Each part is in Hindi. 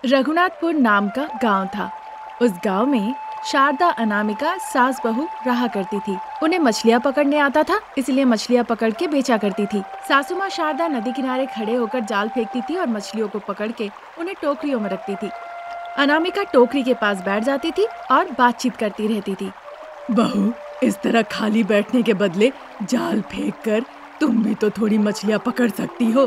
रघुनाथपुर नाम का गांव था। उस गांव में शारदा अनामिका सास बहू रहा करती थी। उन्हें मछलियाँ पकड़ने आता था, इसलिए मछलियाँ पकड़ के बेचा करती थी। सासू माँ शारदा नदी किनारे खड़े होकर जाल फेंकती थी और मछलियों को पकड़ के उन्हें टोकरियों में रखती थी। अनामिका टोकरी के पास बैठ जाती थी और बातचीत करती रहती थी। बहू, इस तरह खाली बैठने के बदले जाल फेंक कर तुम भी तो थोड़ी मछलियाँ पकड़ सकती हो।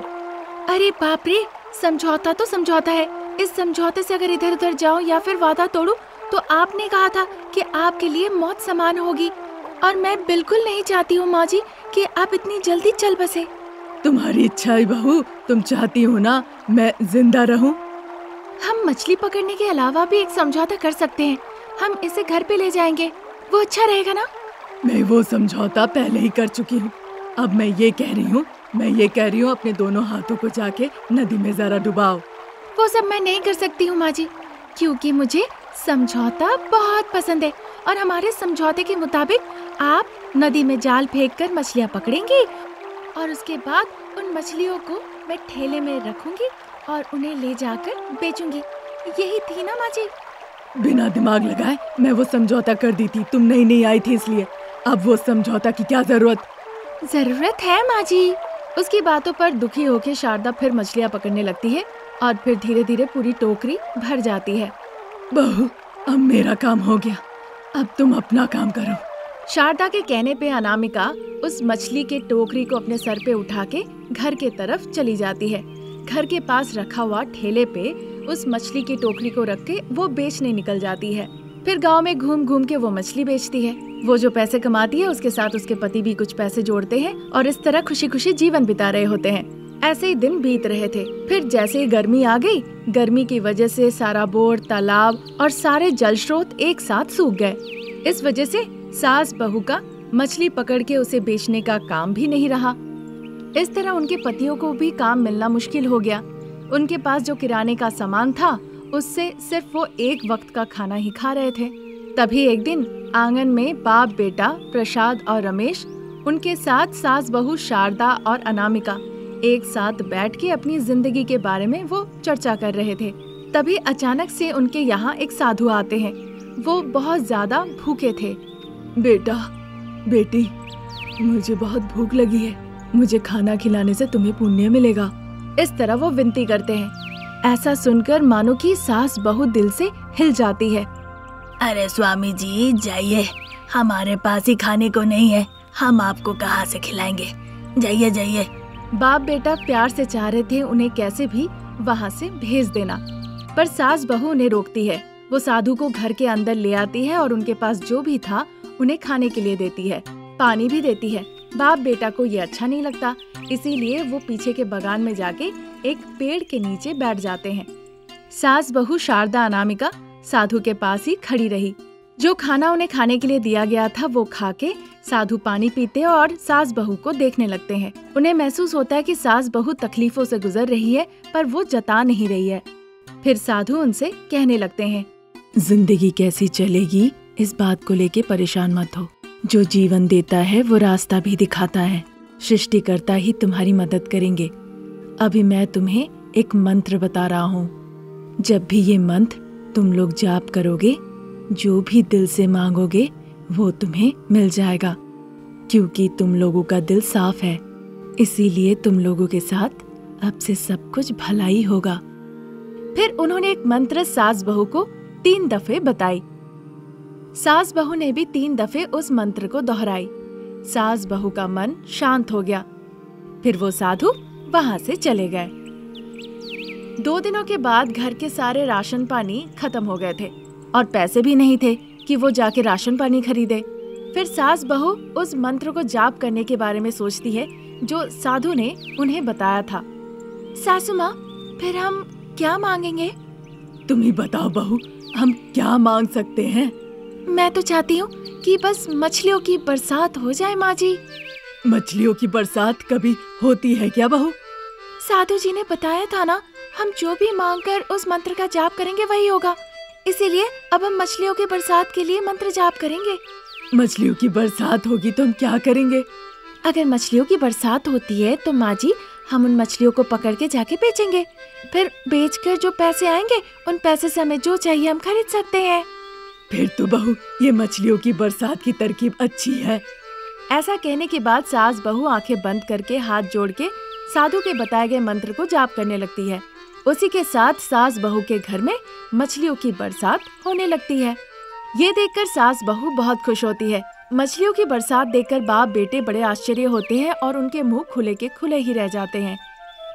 अरे बाप रे, समझौता तो समझौता है। इस समझौते से अगर इधर उधर जाऊं या फिर वादा तोड़ूं तो आपने कहा था कि आपके लिए मौत समान होगी, और मैं बिल्कुल नहीं चाहती हूँ माँ जी कि आप इतनी जल्दी चल बसे। तुम्हारी इच्छा है बहू, तुम चाहती हो ना मैं जिंदा रहूं। हम मछली पकड़ने के अलावा भी एक समझौता कर सकते हैं। हम इसे घर पे ले जाएंगे, वो अच्छा रहेगा ना? मैं वो समझौता पहले ही कर चुकी हूँ। अब मैं ये कह रही हूँ अपने दोनों हाथों को जाके नदी में जरा डुबाओ। वो सब मैं नहीं कर सकती हूँ माँ जी, क्योंकि मुझे समझौता बहुत पसंद है, और हमारे समझौते के मुताबिक आप नदी में जाल फेंककर मछलियाँ पकड़ेंगी और उसके बाद उन मछलियों को मैं ठेले में रखूंगी और उन्हें ले जाकर बेचूंगी। यही थी ना माँ जी? बिना दिमाग लगाए मैं वो समझौता कर दी थी, तुम नहीं आई थी इसलिए। अब वो समझौता की क्या जरूरत है माँ जी। उसकी बातों पर दुखी होकर शारदा फिर मछलियाँ पकड़ने लगती है और फिर धीरे धीरे पूरी टोकरी भर जाती है। बहू, अब मेरा काम हो गया, अब तुम अपना काम करो। शारदा के कहने पे अनामिका उस मछली के टोकरी को अपने सर पे उठा के घर के तरफ चली जाती है। घर के पास रखा हुआ ठेले पे उस मछली की टोकरी को रख के वो बेचने निकल जाती है। फिर गांव में घूम घूम के वो मछली बेचती है। वो जो पैसे कमाती है उसके साथ उसके पति भी कुछ पैसे जोड़ते हैं और इस तरह खुशी खुशी जीवन बिता रहे होते हैं। ऐसे ही दिन बीत रहे थे। फिर जैसे ही गर्मी आ गई, गर्मी की वजह से सारा बोर, तालाब और सारे जल स्रोत एक साथ सूख गए। इस वजह से सास बहू का मछली पकड़ के उसे बेचने का काम भी नहीं रहा। इस तरह उनके पतियों को भी काम मिलना मुश्किल हो गया। उनके पास जो किराने का सामान था उससे सिर्फ वो एक वक्त का खाना ही खा रहे थे। तभी एक दिन आंगन में बाप बेटा प्रसाद और रमेश, उनके साथ सास बहू शारदा और अनामिका एक साथ बैठ के अपनी जिंदगी के बारे में वो चर्चा कर रहे थे। तभी अचानक से उनके यहाँ एक साधु आते हैं। वो बहुत ज्यादा भूखे थे। बेटा, बेटी, मुझे बहुत भूख लगी है, मुझे खाना खिलाने से तुम्हें पुण्य मिलेगा। इस तरह वो विनती करते हैं। ऐसा सुनकर मानो की सास बहू दिल से हिल जाती है। अरे स्वामी जी जाइए, हमारे पास ही खाने को नहीं है, हम आपको कहाँ से खिलाएंगे, जाइए जाइए। बाप बेटा प्यार से चाह रहे थे उन्हें कैसे भी वहाँ से भेज देना, पर सास बहू उन्हें रोकती है। वो साधु को घर के अंदर ले आती है और उनके पास जो भी था उन्हें खाने के लिए देती है, पानी भी देती है। बाप बेटा को ये अच्छा नहीं लगता, इसीलिए वो पीछे के बगान में जाके एक पेड़ के नीचे बैठ जाते हैं। सास बहू शारदा अनामिका साधु के पास ही खड़ी रही। जो खाना उन्हें खाने के लिए दिया गया था वो खा के साधु पानी पीते और सास बहू को देखने लगते हैं। उन्हें महसूस होता है कि सास बहू तकलीफों से गुजर रही है, पर वो जता नहीं रही है। फिर साधु उनसे कहने लगते हैं, जिंदगी कैसी चलेगी इस बात को लेके परेशान मत हो। जो जीवन देता है वो रास्ता भी दिखाता है। सृष्टिकर्ता ही तुम्हारी मदद करेंगे। अभी मैं तुम्हें एक मंत्र बता रहा हूँ। जब भी ये मंत्र तुम लोग जाप करोगे, जो भी दिल से मांगोगे वो तुम्हें मिल जाएगा, क्योंकि तुम लोगों का दिल साफ है, इसीलिए तुम लोगों के साथ अब से सब कुछ भला ही होगा। फिर उन्होंने एक मंत्र सास बहू को 3 दफे बताई। सास बहू ने भी 3 दफे उस मंत्र को दोहराई। सास बहू का मन शांत हो गया। फिर वो साधु वहाँ से चले गए। 2 दिनों के बाद घर के सारे राशन पानी खत्म हो गए थे और पैसे भी नहीं थे कि वो जाके राशन पानी खरीदे। फिर सास बहू उस मंत्र को जाप करने के बारे में सोचती है जो साधु ने उन्हें बताया था। सासू माँ, फिर हम क्या मांगेंगे? तुम ही बताओ बहू, हम क्या मांग सकते हैं? मैं तो चाहती हूँ कि बस मछलियों की बरसात हो जाए माँ जी। मछलियों की बरसात कभी होती है क्या बहू? साधु जी ने बताया था ना, हम जो भी मांगकर उस मंत्र का जाप करेंगे वही होगा। इसीलिए अब हम मछलियों की बरसात के लिए मंत्र जाप करेंगे। मछलियों की बरसात होगी तो हम क्या करेंगे? अगर मछलियों की बरसात होती है तो माँ जी हम उन मछलियों को पकड़ के जाके बेचेंगे। फिर बेचकर जो पैसे आएंगे उन पैसे से हमें जो चाहिए हम खरीद सकते हैं। फिर तो बहू ये मछलियों की बरसात की तरकीब अच्छी है। ऐसा कहने के बाद सास बहू आंखें बंद करके हाथ जोड़ के साधु के बताए गए मंत्र को जाप करने लगती है। उसी के साथ सास बहू के घर में मछलियों की बरसात होने लगती है। ये देखकर सास बहू बहुत खुश होती है। मछलियों की बरसात देखकर बाप बेटे बड़े आश्चर्य होते हैं और उनके मुंह खुले के खुले ही रह जाते हैं।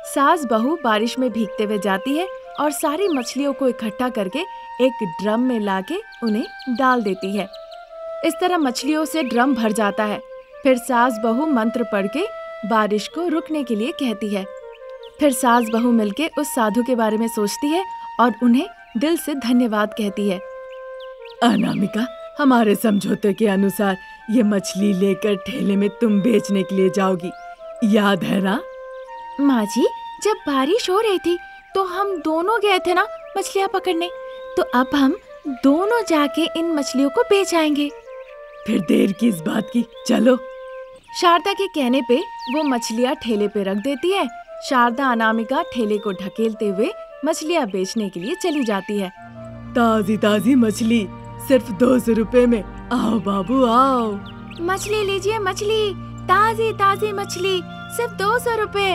सास बहू बारिश में भीगते हुए जाती है और सारी मछलियों को इकट्ठा करके एक ड्रम में लाके उन्हें डाल देती है। इस तरह मछलियों से ड्रम भर जाता है। फिर सास बहू मंत्र पढ़ के बारिश को रुकने के लिए कहती है। फिर सास बहू मिलके उस साधु के बारे में सोचती है और उन्हें दिल से धन्यवाद कहती है। अनामिका, हमारे समझौते के अनुसार ये मछली लेकर ठेले में तुम बेचने के लिए जाओगी, याद है ना? माँ जी, जब बारिश हो रही थी तो हम दोनों गए थे ना मछलियाँ पकड़ने, तो अब हम दोनों जाके इन मछलियों को बेच आएंगे। फिर देर किस बात की, चलो। शारदा के कहने पे वो मछलियाँ ठेले पे रख देती है। शारदा अनामिका ठेले को ढकेलते हुए मछलियाँ बेचने के लिए चली जाती है। ताजी ताजी मछली सिर्फ 200 रुपए में, आओ बाबू आओ। मछली लीजिए मछली, ताजी ताजी मछली सिर्फ 200 रुपए,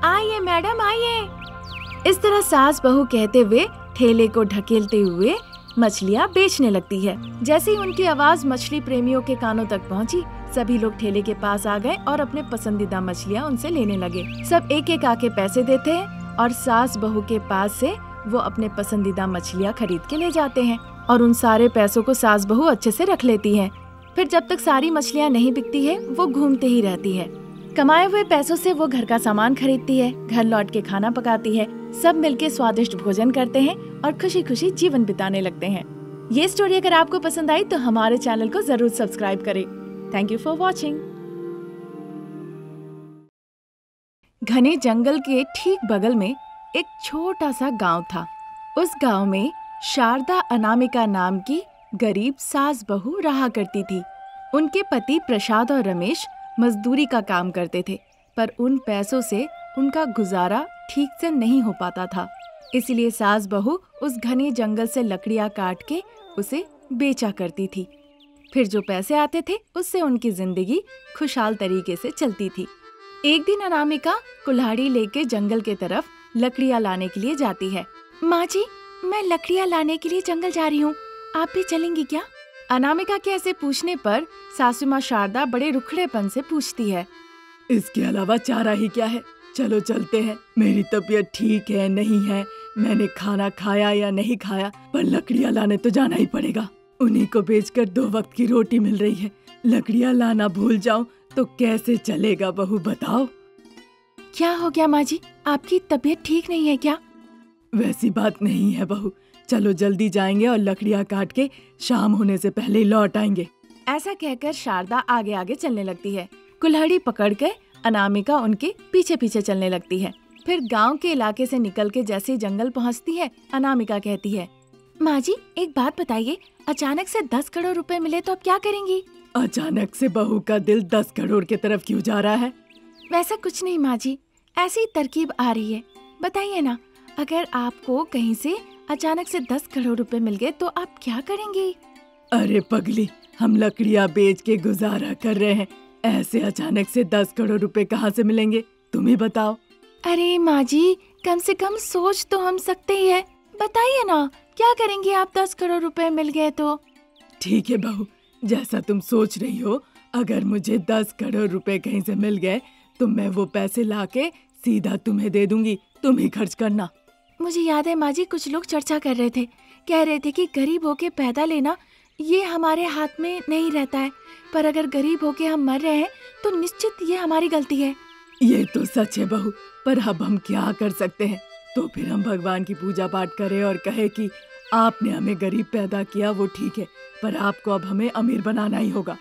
आइए मैडम आइए। इस तरह सास बहू कहते हुए ठेले को ढकेलते हुए मछलियाँ बेचने लगती है। जैसे ही उनकी आवाज मछली प्रेमियों के कानों तक पहुँची, सभी लोग ठेले के पास आ गए और अपने पसंदीदा मछलियाँ उनसे लेने लगे। सब एक एक आके पैसे देते हैं और सास बहू के पास से वो अपने पसंदीदा मछलियाँ खरीद के ले जाते हैं और उन सारे पैसों को सास बहू अच्छे से रख लेती है। फिर जब तक सारी मछलियाँ नहीं बिकती है वो घूमते ही रहती है। कमाए हुए पैसों से वो घर का सामान खरीदती है, घर लौट के खाना पकाती है। सब मिलके स्वादिष्ट भोजन करते हैं और खुशी खुशी जीवन बिताने लगते हैं। ये स्टोरी अगर आपको पसंद आई तो हमारे चैनल को जरूर सब्सक्राइब करें। Thank you for watching. घने जंगल के ठीक बगल में एक छोटा सा गांव था। उस गांव में शारदा अनामिका नाम की गरीब सास बहू रहा करती थी। उनके पति प्रसाद और रमेश मजदूरी का काम करते थे, पर उन पैसों से उनका गुजारा ठीक से नहीं हो पाता था। इसलिए सास बहू उस घने जंगल से लकड़ियां काट के उसे बेचा करती थी। फिर जो पैसे आते थे उससे उनकी जिंदगी खुशहाल तरीके से चलती थी। एक दिन अनामिका कुल्हाड़ी लेके जंगल के तरफ लकड़ियां लाने के लिए जाती है। माँ जी, मैं लकड़ियां लाने के लिए जंगल जा रही हूँ, आप भी चलेंगी क्या? अनामिका के ऐसे पूछने पर सासू माँ शारदा बड़े रुखड़ेपन से पूछती है। इसके अलावा चारा ही क्या है, चलो चलते हैं। मेरी तबीयत ठीक है नहीं है, मैंने खाना खाया या नहीं खाया, पर लकड़ियाँ लाने तो जाना ही पड़ेगा। उन्हीं को बेचकर 2 वक्त की रोटी मिल रही है। लकड़ियाँ लाना भूल जाऊं तो कैसे चलेगा बहू, बताओ। क्या हो गया माँ जी, आपकी तबीयत ठीक नहीं है क्या? वैसी बात नहीं है बहू, चलो जल्दी जाएंगे और लकड़ियाँ काट के शाम होने से पहले ही लौट आएंगे। ऐसा कहकर शारदा आगे आगे चलने लगती है। कुल्हाड़ी पकड़ के अनामिका उनके पीछे पीछे चलने लगती है। फिर गांव के इलाके से निकल के जैसे ही जंगल पहुंचती है, अनामिका कहती है, माँ जी एक बात बताइए, अचानक से 10 करोड़ रुपए मिले तो अब क्या करेंगी? अचानक से बहू का दिल 10 करोड़ की तरफ क्यों जा रहा है? वैसा कुछ नहीं माँ जी, ऐसी तरकीब आ रही है। बताइए ना, अगर आपको कहीं से अचानक से 10 करोड़ रुपए मिल गए तो आप क्या करेंगी? अरे पगली, हम लकड़ियाँ बेच के गुजारा कर रहे हैं, ऐसे अचानक से 10 करोड़ रुपए कहाँ से मिलेंगे, तुम ही बताओ। अरे माँ जी, कम से कम सोच तो हम सकते ही है, बताइए ना क्या करेंगी आप 10 करोड़ रुपए मिल गए तो? ठीक है बहू, जैसा तुम सोच रही हो, अगर मुझे 10 करोड़ रुपए कहीं से मिल गए तो मैं वो पैसे लाके सीधा तुम्हें दे दूंगी, तुम ही खर्च करना। मुझे याद है माँ जी, कुछ लोग चर्चा कर रहे थे, कह रहे थे कि गरीब होके पैदा लेना ये हमारे हाथ में नहीं रहता है, पर अगर गरीब होके हम मर रहे हैं तो निश्चित ये हमारी गलती है। ये तो सच है बहू, पर अब हम क्या कर सकते हैं? तो फिर हम भगवान की पूजा पाठ करें और कहे कि आपने हमें गरीब पैदा किया वो ठीक है, पर आपको अब हमें अमीर बनाना ही होगा।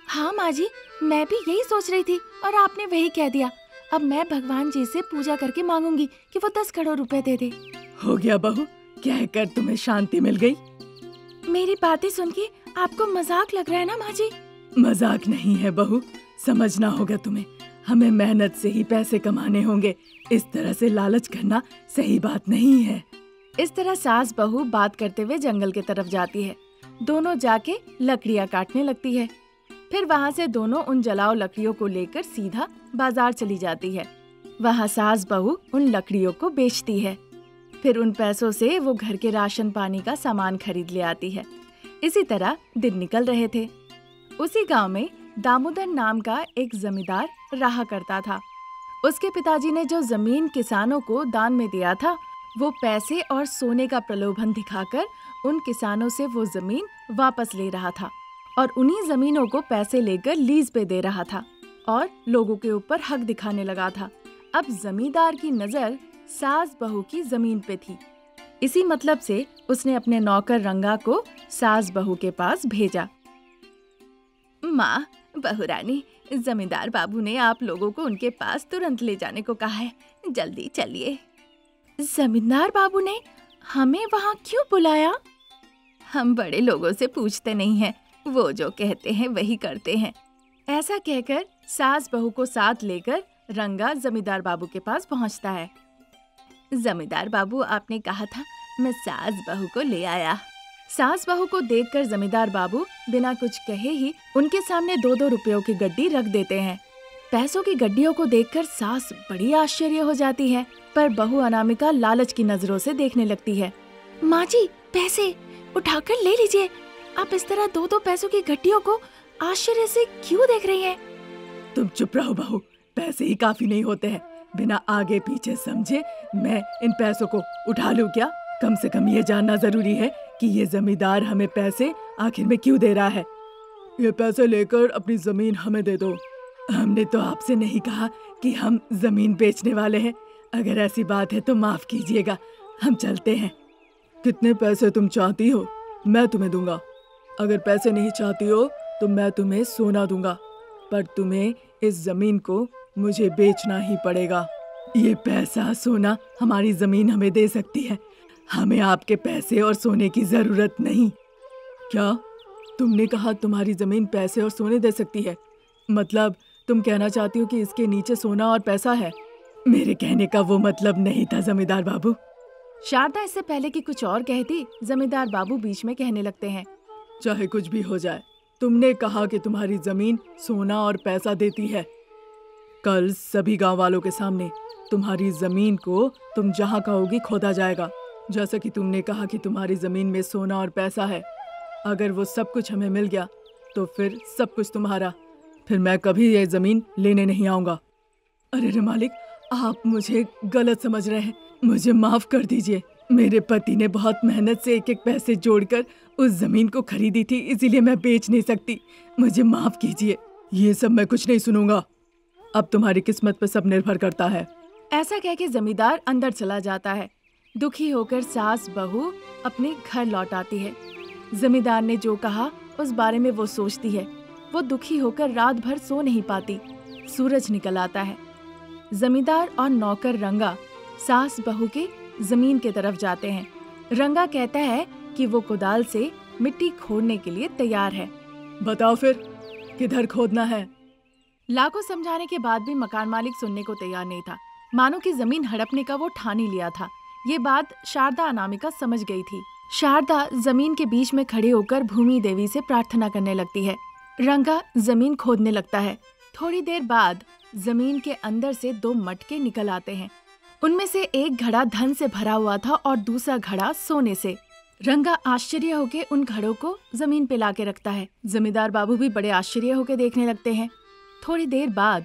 हाँ माँ जी, मैं भी यही सोच रही थी और आपने वही कह दिया। अब मैं भगवान जी से पूजा करके मांगूंगी कि वो 10 करोड़ रुपए दे दे। हो गया बहू, कहकर तुम्हें शांति मिल गई। मेरी बातें सुन के आपको मजाक लग रहा है ना माँ जी? मजाक नहीं है बहू, समझना होगा तुम्हें। हमें मेहनत से ही पैसे कमाने होंगे, इस तरह से लालच करना सही बात नहीं है। इस तरह सास बहू बात करते हुए जंगल की तरफ जाती है। दोनों जाके लकड़ियाँ काटने लगती है। फिर वहाँ से दोनों उन जलाओ लकड़ियों को लेकर सीधा बाजार चली जाती है। वहाँ सास बहू उन लकड़ियों को बेचती है। फिर उन पैसों से वो घर के राशन पानी का सामान खरीद ले आती है। इसी तरह दिन निकल रहे थे। उसी गांव में दामोदर नाम का एक जमींदार रहा करता था। उसके पिताजी ने जो जमीन किसानों को दान में दिया था, वो पैसे और सोने का प्रलोभन दिखाकर उन किसानों से वो जमीन वापस ले रहा था और उन्हीं जमीनों को पैसे लेकर लीज पे दे रहा था और लोगों के ऊपर हक दिखाने लगा था। अब जमींदार की नजर सास बहू की जमीन पे थी। इसी मतलब से उसने अपने नौकर रंगा को सास बहू के पास भेजा। माँ, बहू रानी, जमींदार बाबू ने आप लोगों को उनके पास तुरंत ले जाने को कहा है, जल्दी चलिए। जमींदार बाबू ने हमें वहाँ क्यों बुलाया? हम बड़े लोगों से पूछते नहीं हैं, वो जो कहते हैं वही करते हैं। ऐसा कहकर सास बहू को साथ लेकर रंगा जमींदार बाबू के पास पहुँचता है। जमींदार बाबू, आपने कहा था, मैं सास बहू को ले आया। सास बहू को देखकर जमींदार बाबू बिना कुछ कहे ही उनके सामने 2-2 रुपयों की गड्डी रख देते हैं। पैसों की गड्डियों को देखकर सास बड़ी आश्चर्य हो जाती है, पर बहू अनामिका लालच की नजरों से देखने लगती है। माँ जी, पैसे उठाकर ले लीजिए। आप इस तरह 2-2 पैसों की गड्डियों को आश्चर्य से क्यों देख रही हैं? तुम चुप रहो बहू, पैसे ही काफी नहीं होते हैं। बिना आगे पीछे समझे मैं इन पैसों को उठा लूं क्या? कम से कम ये जानना जरूरी है कि ये जमींदार हमें पैसे आखिर में क्यों दे रहा है। ये पैसे लेकर अपनी जमीन हमें दे दो। हमने तो आपसे नहीं कहा कि हम जमीन बेचने वाले हैं। अगर ऐसी बात है तो माफ कीजिएगा, हम चलते हैं। कितने पैसे तुम चाहती हो, मैं तुम्हें दूंगा। अगर पैसे नहीं चाहती हो तो मैं तुम्हें सोना दूंगा, पर तुम्हें इस जमीन को मुझे बेचना ही पड़ेगा। ये पैसा सोना हमारी जमीन हमें दे सकती है, हमें आपके पैसे और सोने की जरूरत नहीं। क्या तुमने कहा तुम्हारी जमीन पैसे और सोने दे सकती है? मतलब तुम कहना चाहती हो कि इसके नीचे सोना और पैसा है? मेरे कहने का वो मतलब नहीं था जमींदार बाबू। शारदा इससे पहले कि कुछ और कहती, जमींदार बाबू बीच में कहने लगते हैं। चाहे कुछ भी हो जाए, तुमने कहा कि तुम्हारी जमीन सोना और पैसा देती है। कल सभी गांव वालों के सामने तुम्हारी जमीन को तुम जहां कहोगी खोदा जाएगा। जैसा कि तुमने कहा कि तुम्हारी जमीन में सोना और पैसा है। अगर वो सब कुछ हमें मिल गया तो फिर सब कुछ तुम्हारा। फिर मैं कभी ये जमीन लेने नहीं आऊंगा। अरे रे मालिक, आप मुझे गलत समझ रहे हैं, मुझे माफ कर दीजिए। मेरे पति ने बहुत मेहनत से एक एक पैसे जोड़कर उस जमीन को खरीदी थी, इसीलिए मैं बेच नहीं सकती। मुझे माफ कीजिए, ये सब मैं कुछ नहीं सुनूंगा। अब तुम्हारी किस्मत पर सब निर्भर करता है। ऐसा कह के जमींदार अंदर चला जाता है। दुखी होकर सास बहू अपने घर लौट आती है। जमींदार ने जो कहा उस बारे में वो सोचती है। वो दुखी होकर रात भर सो नहीं पाती। सूरज निकल आता है। जमींदार और नौकर रंगा सास बहू के जमीन के तरफ जाते हैं। रंगा कहता है कि वो कुदाल से मिट्टी खोदने के लिए तैयार है। बताओ फिर किधर खोदना है? लाखों समझाने के बाद भी मकान मालिक सुनने को तैयार नहीं था। मानो की जमीन हड़पने का वो ठान ही लिया था। ये बात शारदा अनामिका समझ गई थी। शारदा जमीन के बीच में खड़े होकर भूमि देवी से प्रार्थना करने लगती है। रंगा जमीन खोदने लगता है। थोड़ी देर बाद जमीन के अंदर से 2 मटके निकल आते हैं। उनमें से एक घड़ा धन से भरा हुआ था और दूसरा घड़ा सोने से। रंगा आश्चर्य होके उन घड़ों को जमीन पे लाके रखता है। जमींदार बाबू भी बड़े आश्चर्य होके देखने लगते हैं। थोड़ी देर बाद,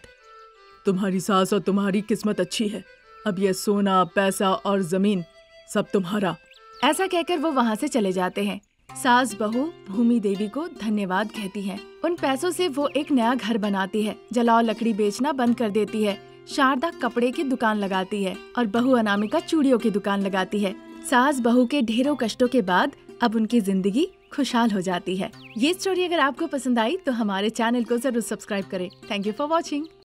तुम्हारी सास और तुम्हारी किस्मत अच्छी है। अब ये सोना, पैसा और जमीन सब तुम्हारा। ऐसा कहकर वो वहाँ से चले जाते हैं। सास बहू भूमि देवी को धन्यवाद कहती है। उन पैसों से वो एक नया घर बनाती है। जलाओ लकड़ी बेचना बंद कर देती है। शारदा कपड़े की दुकान लगाती है और बहू अनामिका चूड़ियों की दुकान लगाती है। सास बहू के ढेरों कष्टों के बाद अब उनकी जिंदगी खुशहाल हो जाती है। ये स्टोरी अगर आपको पसंद आई तो हमारे चैनल को जरूर सब्सक्राइब करें। Thank you for watching.